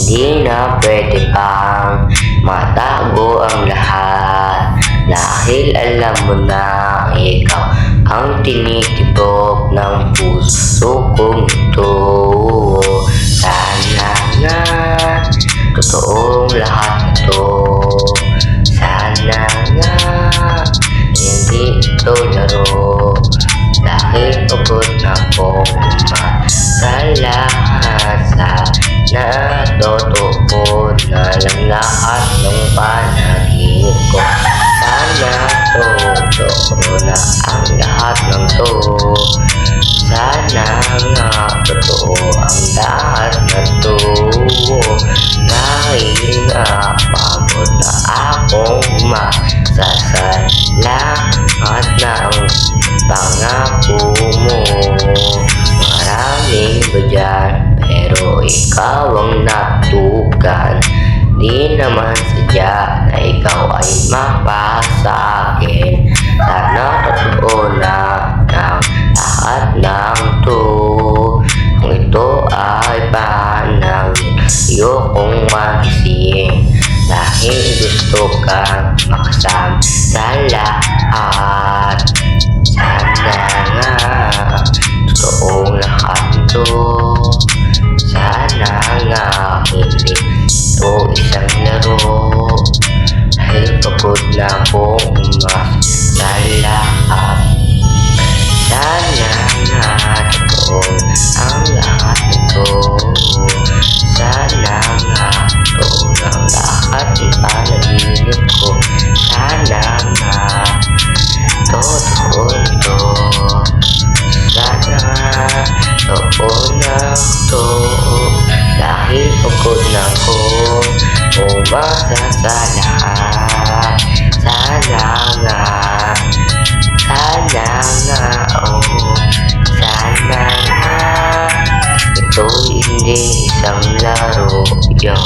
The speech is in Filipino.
Hindi na pwede pang matago ang lahat, dahil alam mo na ikaw ang tinitibok ng puso kong ito. Sana nga totoong lahat ito. Sana nga hindi ito laro, dahil pagod na akong sa lahat. Sana totoo na lang lahat ng panaginip ko. Sana totoo na ang lahat ng to. Sana nga totoo ang lahat na to. Dahil nga pagod na akong masasalamat na ang pangako mo. Maraming ba dyan, pero ikaw ang natukan. Di naman sadya na ikaw ay mapasakin. Sana totoo na ng lahat ng to. Kung ito ay panangin, ayokong magising, dahil gusto kang makasama sa lahat. Sana nga totoong lahat ito. Sana nga hindi ito isang laro, dahil pagod na akong sa lahat. Sana nga totoo ang lahat ito. Sana nga totoo ng lahat ng panaginip ko. Sana nga totoo ito. Sana nga totoo na ito, dahil pagod na ako umasa sa lahat. Sana nga sana nga ito'y hindi isang laro. Yo.